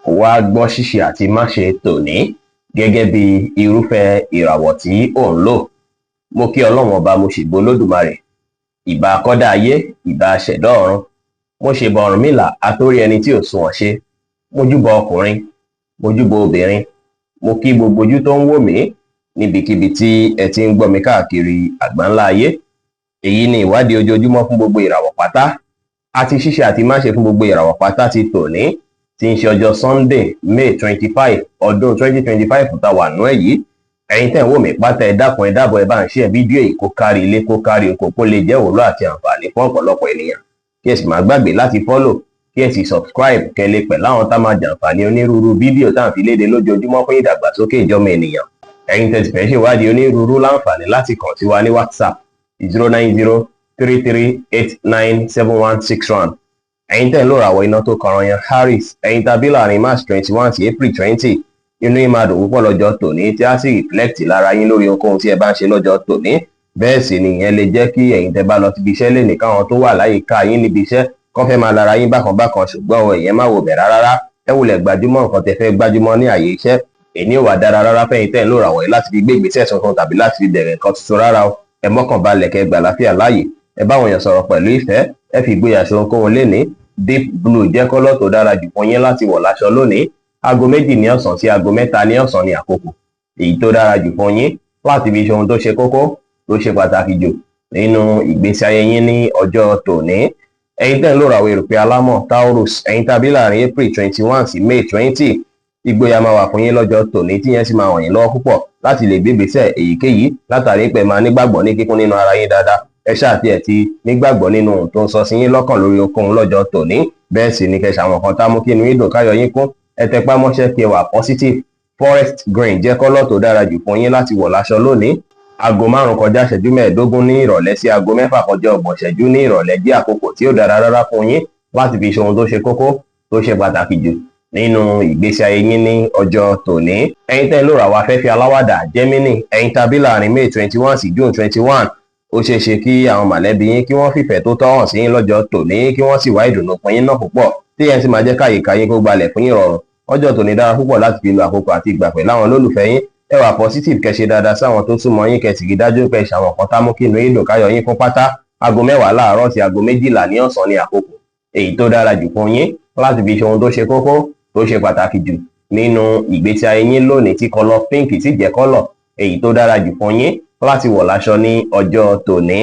wá gbọ́ ṣíṣe àti máṣe tòní gẹ́gẹ́ bí irúfẹ́ ìràwọ̀ tí ò ń lò. Mo kí Ọlọ́run ọba, mo sì bo Olódùmarè, ìbà akọ́dá ayé, ìbà aṣẹ̀dá ọ̀run, mo ṣèbà Ọ̀rúnmìlà atórí ẹni tí ò sunwọ̀n ṣe, mo júbà ọkùnrin, mo júbà obìnrin, mo kí gbogbo ojú tó ń wò mí níbikíbi tí ẹ ti ń gbọ́ mi káàkiri àgbáńlá ayé. Èyí ni ìwádìí ojoojúmọ́ fún gbogbo ìràwọ̀ pátá àti ṣíṣe àti máṣe fún gbogbo ìràwọ̀ pátá ti tòní, tí ń ṣe ọjọ́ Sunday May 25 ọdún 2025 tá wà nú ẹ̀ yìí. Ẹ̀yin tẹ́ ń wò mí pátá, ẹ dákun ẹ dábọ̀ ẹ bá ń share fídíò yìí kó kárí ilé kó kárí oko, kó lè jẹ́ òwúlò àti àǹfààní fún ọ̀pọ̀lọpọ̀ ènìyàn. Kí ẹ sì má gbàgbé láti follow, kí ẹ sì subscribe kẹ́ lè pẹ̀ láwọn tá máa jàǹfààní onírúurú fídíò tá à ń fi léde lójoojúmọ́ fún ìdàgbàsókè ìjọmọ ènìyàn. Ẹ̀yin tẹ́ ti fẹ́ ṣèwádìí onírúurú láǹfààní láti kàn sí wa ní WhatsApp 09033897161. Ẹ̀yin tẹ́ ń lò ràwọ̀ iná tó kọran yan Harris, ẹ̀yin tàbí láàrin March 21 sí April 20, inú yín máa dùn púpọ̀ lọ́jọ́ tòní, tí a sì reflect lára yín lórí ohunkóhun tí ẹ bá ń ṣe lọ́jọ́ tòní. Bẹ́ẹ̀ sì ni ìyẹn lè jẹ́ kí ẹ̀yin tẹ́ bá lọ síbi iṣẹ́ lè ní káwọn tó wà láyìíká yín níbi iṣẹ́ kán fẹ́ máa lára yín bákan bákan, ṣùgbọ́n ẹ̀yin má wò bẹ̀ rárá. Ẹ wulẹ̀ gbajúmọ̀ nǹkan tẹ́ fẹ́ gbajúmọ̀ ní àyè iṣẹ́. Èní ò wá dára rárá fẹ́yìn tẹ́ ń lò ràwọ̀ yìí láti fi gbé ìgbésẹ̀ tuntun tàbí láti fi bẹ̀rẹ̀ nǹkan tuntun rárá o. Ẹ mọ́kàn balẹ̀ kẹ́ gbà láfíà láàyè, ẹ bá àwọn èèyàn sọ̀rọ̀ pẹ̀lú ìfẹ́, ẹ fi ìgboyà ṣe ohunkóhun lénìí. Deep blue jẹ́ kọ́lọ̀ tó dára jù fún yín láti wọ̀ láṣọ lónìí. Aago 2 ní ọ̀sán sí aago 3 ní ọ̀sán ni àkókò èyí tó dára jù fún yín láti fi ṣe ohun tó ṣe kókó tó ṣe pàtàkì jù nínú ìgbésí ayé yín ní ọjọ́ tòní. Ẹ̀yin tẹ́ ń lò ràwọ̀ erùpẹ̀ alámọ̀ Taurus, ẹ̀yin tàbí láàrin April 21 sí May 20, ìgboyà máa wà fún yín lọ́jọ́ tòní, tí yẹn sì máa ràn yín lọ́wọ́ púpọ̀ láti lè gbé ìgbésẹ̀ èyíkéyìí látàrí pé máa nígbàgbọ́ ní kíkún nínú ara yín dáadáa. Ẹ ṣáà tiẹ̀ ti nígbàgbọ́ nínú ohun tó ń sọ sí yín lọ́kàn lórí ohunkóhun lọ́jọ́ tòní. Bẹ́ẹ̀ sì ni kẹsà àwọn kan tá mú kí inú yín dùn káyọ̀ yín kún. Ẹ tẹpá mọ́ṣẹ́ kí ẹ wà positive. Forest green jẹ́ kọ́lọ̀ tó dára jù fún yín láti wọ̀ láṣọ lónìí. Aago 5 kọjá ìṣẹ́jú 15 ní ìrọ̀lẹ́ sí aago 6 kọjá 30 ìṣẹ́jú ní ìrọ̀lẹ́ jẹ́ àkókò tí ó dára rárá fún yín láti fi ṣe ohun tó ṣe kókó tó ṣe pàtàkì jù nínú ìgbésí ayé yín ní ọjọ́ tòní. Ẹ̀yin tẹ́ ń lò ràwọ̀ afẹ́fẹ́ aláwàdà Gemini, ẹ̀yin tàbí láàrin May 21 sí June 21, ó ṣeé ṣe kí àwọn mọ̀lẹ́bí yín kí wọ́n fìfẹ́ tó tọ́ hàn sí yín lọ́jọ́ tòní, kí wọ́n sì wá ìdùnnú fún yín náà púpọ̀, tí yẹn sì máa jẹ́ káyìíká yín kó gbalẹ̀ fún yín rọrùn. Ọjọ́ tòní dára púpọ̀ láti fi lo àkókò àti ìgbà pẹ̀lú àwọn olólùfẹ́ yín. Ẹ wà positive, kẹ́ ṣe dáadáa sáwọn tó súnmọ́ yín, kẹ́ sì rí dájú pé ṣàwọn kan tá mú kí inú yín dùn káyọ̀ yín kún pátá. Aago 10 láàárọ̀ sí aago 12 ní ọ̀sán ni àkókò èyí tó dára jù fún yín láti fi ṣe ohun tó ṣe kókó tó ṣe pàtàkì jù nínú ìgbésí ayé yín lónìí, tí kọ́lọ̀ pink sì jẹ́ kọ́lọ̀ èyí tó dára jù fún yín láti wọ̀ láṣọ ní ọjọ́ tòní.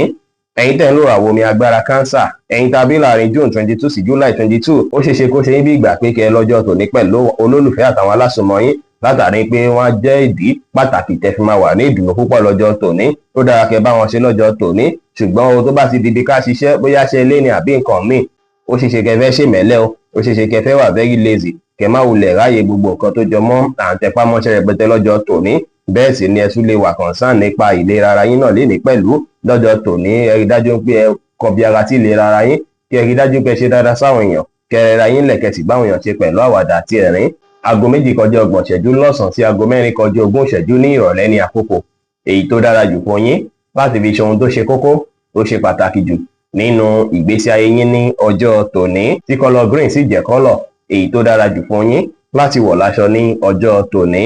Ẹ̀yin tẹ́ ń lò ràwọ̀ omi agbára Cancer, ẹ̀yin tàbí láàrin June 22 sí July 22, ó ṣeéṣe kó ṣe yín bí ìgbà pé kẹ́ lọ́jọ́ tòní pẹ̀lú olólùfẹ́ àtàwọn alásùnmọ́ yín látàrí pé wọ́n jẹ́ ìdí pàtàkì tẹ́ fi máa wà ní ìdùnnú púpọ̀ lọ́jọ́ tòní. Ó dára kẹ́ bá wọn ṣe lọ́jọ́ tòní, ṣùgbọ́n ohun tó bá ti di ká ṣiṣẹ́, bóyá ṣe ilé ni àbí nǹkan míì, ó ṣeéṣe kẹ́ fẹ́ ṣèmẹ́lẹ́ o, ó ṣeéṣe kẹ́ fẹ́ wà very lazy, kẹ́ má wulẹ̀ ráyè gbogbo nǹkan tó jọ mọ́ à ń tẹpá mọ́ṣẹ́ rẹpẹtẹ lọ́jọ́ tòní. Bẹ́ẹ̀ sì ni ẹ tún lè wà concern nípa ìlera ara yín náà lénìí pẹ̀lú lọ́jọ́ tòní. Ẹ rí dájú pé ẹ kọbi ara tí ìlera ara yín, kí ẹ rí dájú pé ẹ ṣe dáadáa sáwọn èèyàn, kẹ́ ẹ ra yín lẹ̀kẹ́ sì báwọn èèyàn ṣe pẹ̀lú àwàdà àti ẹ̀rín. Aago 2 kọjá 30 ìṣẹ́jú lọ́sàn sí aago 4 kọjá 20 ìṣẹ́jú ní ìrọ̀lẹ́ ní àkókò èyí tó dára jù fún yín láti fi ṣe ohun tó ṣe kókó tó ṣe pàtàkì jù nínú ìgbésí ayé yín ní ọjọ́ tòní, tí kọ́lọ̀ green sì jẹ́ kọ́lọ̀ èyí tó dára jù fún yín láti wọ̀ láṣọ ní ọjọ́ tòní.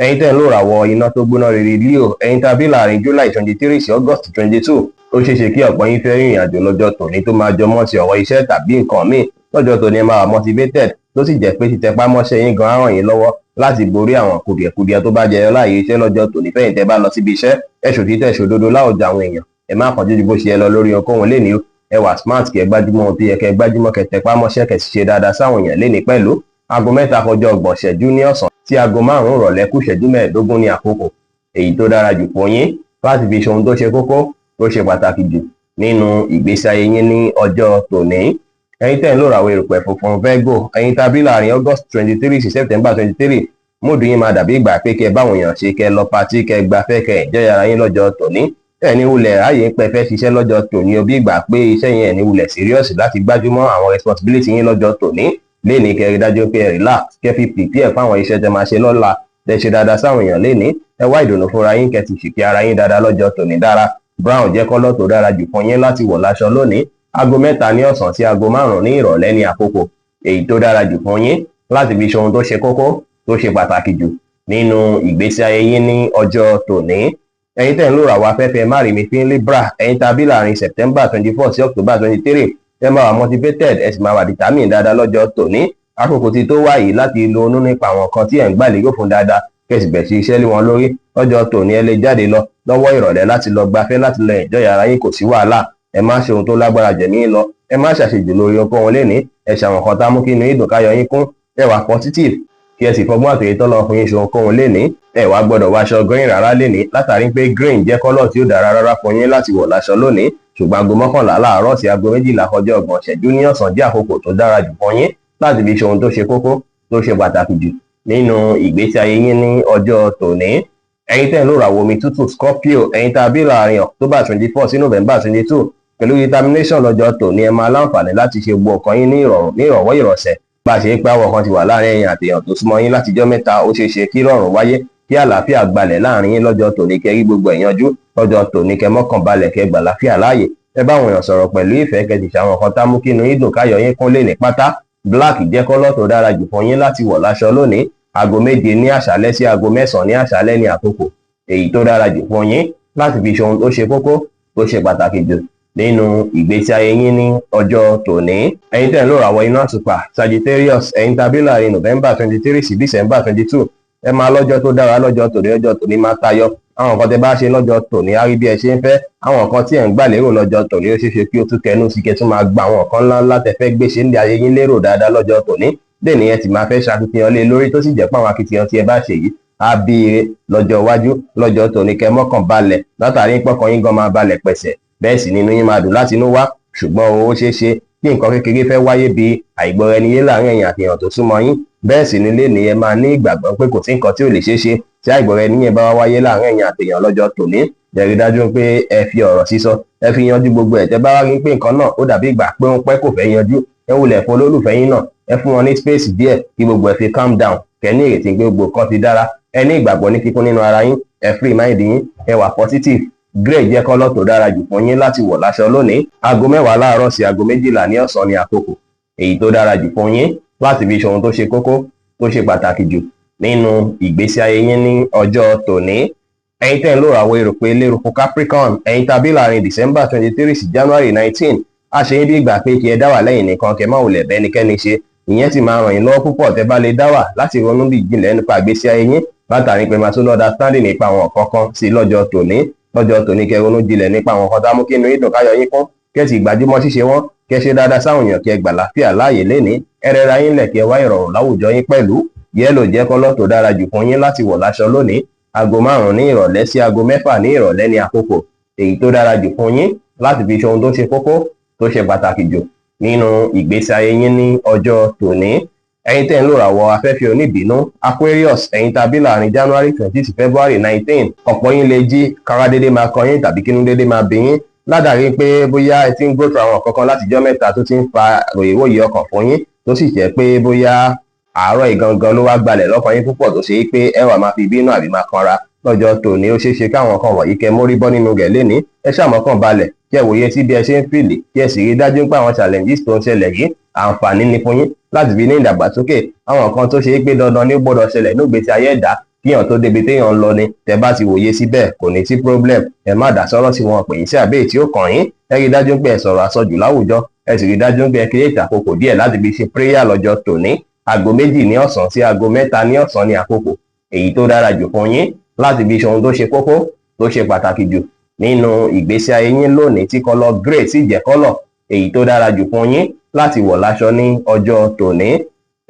Ẹ̀yin tẹ́ ń lò ràwọ̀ iná tó gbóná rere Leo, ẹ̀yin tàbí láàrin July 23 sí August 22, ó ṣeé ṣe kí ọ̀pọ̀ yín fẹ́ rìnrìn àjò lọ́jọ́ tòní tó máa jọmọ́ ti ọ̀rọ̀ iṣẹ́ tàbí nǹkan míì. Lọ́jọ́ tòní ẹ máa wà motivated, tó sì jẹ́ pé títẹpá mọ́ṣẹ́ yín gan ràn yín lọ́wọ́ láti borí àwọn kùdìẹ̀kudiẹ tó bá jẹyọ láàyè iṣẹ́ lọ́jọ́ tòní. Fẹ́yìn tẹ́ bá lọ síbi iṣẹ́, ẹ ṣòtítọ́ ṣòdodo láwùjọ àwọn èèyàn, ẹ má kánjú ju bó ṣe yẹ lọ lórí ohunkóhun lénìí. Ẹ wà smart, kẹ́ gbájúmọ́ ohun tó yẹ kẹ́ gbájúmọ́, kẹ́ tẹpá mọ́ṣẹ́, kẹ́ sì ṣe dáadáa sáwọn èèyàn lénìí pẹ̀lú. Aago 3 kọjá 30 ìṣẹ́jú ní ọ̀sán sí aago 5 ìrọ̀lẹ́ kù ìṣẹ́jú 15 ní àkókò èyí tó dára jù fún yín láti fi ṣe ohun tó ṣe kókó tó ṣe pàtàkì jù nínú ìgbésí ayé yín ní ọjọ́ tòní. Ẹ̀yin tẹ́ ń lò ràwọ̀ erùpẹ̀ funfun Virgo, ẹ̀yin tàbí láàrin August 23 sí September 23, múdù yín máa dàbí ìgbà pé kẹ́ báwọn èèyàn ṣe, kẹ́ lọ patí, kẹ́ gbafẹ́, kẹ́ enjoy ara yín lọ́jọ́ tòní. Ẹni wulẹ̀ ráyè ń pẹ́ fẹ́ ṣiṣẹ́ lọ́jọ́ tòní, o bí ìgbà pé iṣẹ́ yẹn ẹni wulẹ̀ serious láti gbájúmọ́ àwọn responsibility yín lọ́jọ́ tòní. Lénìí kẹ́ rí dájú pé ẹ relax, kẹ́ fi prepare fáwọn iṣẹ́ tẹ́ máa ṣe lọ́la, tẹ́ ṣe dáadáa sáwọn èèyàn lénìí. Ẹ wá ìdùnnú fúnra yín, kẹ́ sì ṣìkẹ́ ara yín dáadáa lọ́jọ́ tòní dára. Brown jẹ́ kọ́lọ̀ tó dára jù fún yín láti wọ̀ láṣọ lónìí. Aago 3 ní ọ̀sán sí aago 5 ní ìrọ̀lẹ́ ní àkókò èyí tó dára jù fún yín láti fi ṣe ohun tó ṣe kókó tó ṣe pàtàkì jù nínú ìgbésí ayé yín ní ọjọ́ tòní. Ẹ̀yin tẹ́ ń lò ràwọ̀ afẹ́fẹ́ márìmí fi ń Libra, ẹ̀yin tàbí láàrin September 24 sí October 23 ẹ máa wà motivated, ẹ sì máa wà determined dáadáa lọ́jọ́ tòní. Àkókò ti tó wáyé láti lo onú nípa àwọn nǹkan tí ẹ̀ ń gbà lérò fún dáadáa kẹsì bẹ̀ sí iṣẹ́ lé wọn lórí. Lọ́jọ́ tòní ẹ lè jáde lọ lọ́wọ́ ìrọ̀lẹ́ láti lọ gbafẹ́, láti lọ enjoy ara yín, kò sí wàhálà. Ẹ má ṣe ohun tó lágbára jẹ̀mí lọ, ẹ má ṣàṣejù lórí ohunkóhun lénìí, ẹ ṣàwọn nǹkan tá mú kí inú ìdùn káyọ̀ yín kún, ẹ wà positive kí ẹ sì fọgbọ́n àtòyè tọ́lọ́ fún yín ṣe ohunkóhun lénìí. Ẹ wá gbọ́dọ̀ wáṣọ green rárá lénìí, látàrí pé green jẹ́ kọ́lọ̀ tí ó dára rárá fún yín láti wọ̀ láṣọ lónìí. Ṣùgbọ́n aago 11 láàárọ̀ sí aago 12 kọjá 30 ìṣẹ́jú ní ọ̀sán jẹ́ àkókò tó dára jù fún yín láti fi ṣe ohun tó ṣe kókó tó ṣe pàtàkì jù nínú ìgbésí ayé yín ní ọjọ́ tòní. Ẹ̀yin tẹ́ ń lò ràwọ̀ omi tútù Scorpio, ẹ̀yin tá a bí láàrin October 24 sí November 22 pẹ̀lú determination lọ́jọ́ tòní ẹ máa láǹfààní láti ṣe gbogbo ọ̀kan yín ní ìrọ̀wọ́ ìrọ̀sẹ̀. Bá a ṣe pé àwọn kan ti wà láàrin ẹ̀yin àti èèyàn tó súnmọ́ yín látijọ́ mẹ́ta, ó ṣeé ṣe kí rọ̀rùn wáyé, kí àlàáfíà gbalẹ̀ láàrin yín lọ́jọ́ tòní, kẹ́ rí gbogbo ẹ̀yanjú lọ́jọ́ tòní, kẹ́ mọ́kàn balẹ̀, kẹ́ gbà láfíà láàyè. Ẹ bá àwọn èèyàn sọ̀rọ̀ pẹ̀lú ìfẹ́, kẹ́ sì ṣàwọn kan tá mú kí inú yín dùn káyọ̀ yín kún lé ní pátá. Black jẹ́ kọ́lọ̀ tó dára jù fún yín láti wọ̀ láṣọ lónìí. Aago 7 ní àṣálẹ́ sí aago 9 ní àṣálẹ́ ní àkókò èyí tó dára jù fún yín láti fi ṣe ohun tó ṣe kókó tó ṣe pàtàkì jù nínú ìgbésí ayé yín ní ọjọ́ tòní. Ẹ̀yin tẹ́ ń lò ràwọ̀ iná àtùpà Sagittarius, ẹ̀yin tàbí láàrin November 23 sí December 22 ẹ máa lọ́jọ́ tó dára lọ́jọ́ tòní. Ọjọ́ tòní máa tayọ. Àwọn nǹkan tẹ́ bá ṣe lọ́jọ́ tòní á rí bí ẹ ṣe ń fẹ́. Àwọn nǹkan tí ẹ̀ ń gbà lérò lọ́jọ́ tòní ó ṣeé ṣe kí ó tún kẹnu sí, kẹ́ tún máa gba àwọn nǹkan ńláńlá tẹ́ fẹ́ gbé ṣe ní ayé yín lérò dáadáa lọ́jọ́ tòní. Dèní ẹ ti máa fẹ́ ṣàkitiyan lé lórí, tó sì jẹ́ pé àwọn akitiyan tí ẹ bá ṣe yìí á bí ire lọ́jọ́ iwájú. Lọ́jọ́ tòní kẹ́ mọ́kàn balẹ̀, látàrí pọ́kàn yín gan máa balẹ̀ pẹ̀sẹ̀, bẹ́ẹ̀ sì nínú yín máa dùn láti inú wá. Ṣùgbọ́n ó ṣeé ṣe kí nǹkan kékeré fẹ́ wáyé bí àìgbọ́ra-ẹni-yé láàrin ẹ̀yin àti èèyàn tó súnmọ́ yín. Bẹ́ẹ̀ sì nílé ni ẹ máa ní ìgbàgbọ́ pé kò sí nǹkan tí ò lè ṣeé ṣe tí àìgbọ́ra-ẹni-yé bá wá wáyé láàrin ẹ̀yin àti èèyàn lọ́jọ́ tòní. Ẹ rí dájú pé ẹ fi ọ̀rọ̀ sísọ ẹ fi yanjú gbogbo ẹ̀. Tẹ́ bá wá rí pé nǹkan náà ó dàbí ìgbà pé ó ń pẹ́ kò fẹ́ yanjú, ẹ wulẹ̀ fún olólùfẹ́ yín náà, ẹ fún wọn ní space díẹ̀ kí gbogbo ẹ fi calm down, kẹ́ ní ìrètí pé gbogbo kan ti dára. Ẹ ní ìgbàgbọ́ ní kíkún nínú ara yín, ẹ free mind yín, ẹ wà positive. Grey jẹ́ kọ́lọ̀ tó dára jù fún yín láti wọ̀ láṣọ lónìí. Aago 10 láàárọ̀ sí aago 12 ní ọ̀sán ní àkókò èyí tó dára jù fún yín láti fi ṣe ohun tó ṣe kókó tó ṣe pàtàkì jù nínú ìgbésí ayé yín ní ọjọ́ tòní. Ẹ̀yin tẹ́ ń lò ràwọ̀ erùpẹ̀ eléruku Capricorn, ẹ̀yin tàbí láàrin December 23 sí January 19 a ṣe yín bí ìgbà pé kí ẹ dá wà lẹ́yìn nìkan, kẹ́ má wulẹ̀ bẹ́nikẹ́ni ṣe. Ìyẹn sì máa ràn yín lọ́wọ́ púpọ̀ tẹ́ bá lè dá wà láti ronú bí ìjìnlẹ̀ nípa ìgbésí ayé yín, látàrí pé máa tún lọ understanding nípa àwọn kankan sí lọ́jọ́ tòní. Lọ́jọ́ tòní kẹ́ ronú jinlẹ̀ nípa àwọn kan tá mú kí inú yín dùn káyọ̀ yín kún, kẹ́ sì gbajúmọ̀ ṣíṣe wọn, kẹ́ ṣe dáadáa sáwọn èèyàn, kẹ́ gbà láfíà láàyè lénìí. Ẹ rẹra yín lẹ̀ kẹ́ wá ìrọ̀rùn láwùjọ yín pẹ̀lú. Yẹ́lò jẹ́ kọ́lọ̀ tó dára jù fún yín láti wọ̀ láṣọ lónìí. Aago 5 ní ìrọ̀lẹ́ sí aago 6 ní ìrọ̀lẹ́ ní àkókò èyí tó dára jù fún yín láti fi ṣe ohun tó ṣe kókó tó ṣe pàtàkì jù nínú ìgbésí ayé yín ní ọjọ́ tòní. Ẹ̀yin tẹ́ ń lò ràwọ̀ afẹ́fẹ́ oníbínú Aquarius, ẹ̀yin tàbí láàrin January 20 sí February 19 ọ̀pọ̀ yín lè jí kára dédé máa kọ yín tàbí kínú dédé máa bí yín, ládàrí pé bóyá ẹ ti ń go through àwọn kankan látijọ́ mẹ́ta tó ti ń fa ròyìnròyìn ọkàn fún yín, tó sì jẹ́ pé bóyá àárọ̀ ìgangan ló wá gbalẹ̀ lọ́kàn yín púpọ̀, tó ṣe pé ẹ wà máa fi bínú àbí máa kanra. Lọ́jọ́ tòní ó ṣeé ṣe káwọn kan wọ̀nyí kẹ́ mórí bọ́ nínú rẹ̀ lénìí. Ẹ ṣàmọ́kàn balẹ̀, kí ẹ wòye sí bí ẹ ṣe ń fìlì, kí ẹ sì rí dájú pé àwọn challenges tó ń ṣẹlẹ̀ yìí àǹfààní ni fún yín láti fi ní ìdàgbàsókè. Àwọn kan tó ṣe pé dandan ní gbọ́dọ̀ ṣẹlẹ̀ ní ìgbésí ayé ẹ̀dá kíyàn tó débi téèyàn ń lọ ni. Tẹ́ bá ti wòye síbẹ̀ kò ní sí problem. Ẹ má dá sọ́rọ̀ sí wọn pè yín sí àbẹ́ tí ó kàn yín. Ẹ rí dájú pé ẹ sọ̀rọ̀ àsọjù láwùjọ, ẹ sì rí dájú pé ẹ create àkókò díẹ̀ láti fi ṣe prayer lọ́jọ́ tòní. Aago 2 ní ọ̀sán sí aago 3 ní ọ̀sán ní àkókò èyí tó dára jù fún yín láti fi ṣe ohun tó ṣe kókó tó ṣe pàtàkì jù nínú ìgbésí ayé yín lónìí, tí kọ́lọ̀ grey sì jẹ́ kọ́lọ̀ èyí tó dára jù fún yín láti wọ̀ láṣọ ní ọjọ́ tòní.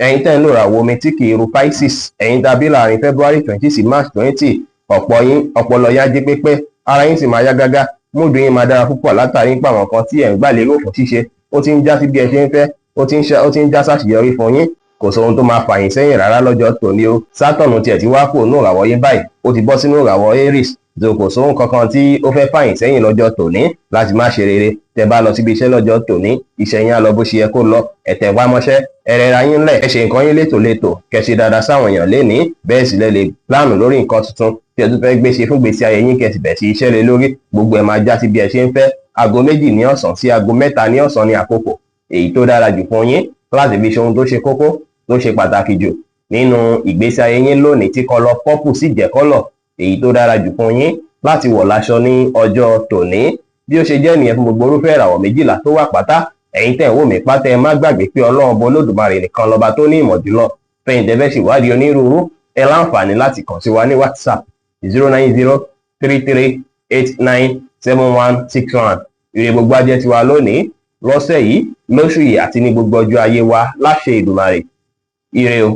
Ẹ̀yin tẹ́ ń lò ràwọ̀ omi tí kì í ru Pisces, ẹ̀yin tàbí láàrin February 20 sí March 20 ọ̀pọ̀ yín ọpọlọ yá jí pépé, ara yín sì máa yá gágá, múdù yín máa dára púpọ̀ látàrí pé àwọn kan tí ẹ̀ ń gbà lérò fún ṣíṣe ó ti ń já sí bí ẹ ṣe ń fẹ́, ó ti ń já sáṣeyọrí fún yín. Kò sóhun tó máa fà yín sẹ́yìn rárá lọ́jọ́ tòní o. Sátọ̀nù tiẹ̀ ti wá kúrò nínú ìràwọ̀ yín báyìí, ó ti bọ́ sínú ìràwọ̀ Aries. Kò sóhun kankan tí ó fẹ́ fà yín sẹ́yìn lọ́jọ́ tòní láti má ṣe rere. Tẹ́ bá lọ síbi iṣẹ́ lọ́jọ́ tòní, iṣẹ́ yín á lọ bó ṣe yẹ kó lọ. Ẹ tẹ̀ wá mọ́ṣẹ́, ẹ rẹra yín lẹ̀, ẹ ṣe nǹkan yín létòlétò, kẹ́ ṣe dáadáa sáwọn èèyàn lénìí. Bẹ́ẹ̀ sì lẹ lè pláànù lórí nǹkan tuntun tí ẹ tún fẹ́ gbé ṣe fún gbèsè ayé yín, kẹ́ sì bẹ̀ sí iṣẹ́ lé lórí. Gbogbo ẹ̀ máa já sí bí ẹ ṣe ń fẹ́. Aago 2 ní ọ̀sán sí aago 3 ní ọ̀sán ní àkókò èyí tó dára jù fún yín láti fi ṣe ohun tó ṣe kókó tó ṣe pàtàkì jù nínú ìgbésí ayé yín lónìí tí kọ́lọ̀ pọ́pù sì jẹ́ kọ́lọ̀ èyí tó dára jù fún yín láti wọ̀ láṣọ ní ọjọ́ tòní. Bí ó ṣe jẹ́ nìyẹn fún gbogbo irúfẹ́ ìràwọ̀ 12 tó wà pátá. Ẹ̀yin tẹ́ ń wò mí pátá ẹ má gbàgbé pé Ọlọ́run Ọba Olódùmarè nìkan lọ́ba tó ní ìmọ̀ jùlọ. Fẹ̀yin tẹ́ fẹ́ ṣèwádìí onírúurú ẹ láǹfààní láti kàn sí wa ní WhatsApp 09033897161. Ire gbogbo á jẹ́ tiwa lónìí, lọ́sẹ̀ yìí, lóṣù yìí àti ní gbogbo ọjọ́ ayé wa láṣẹ Èdùmàrè. Ire o.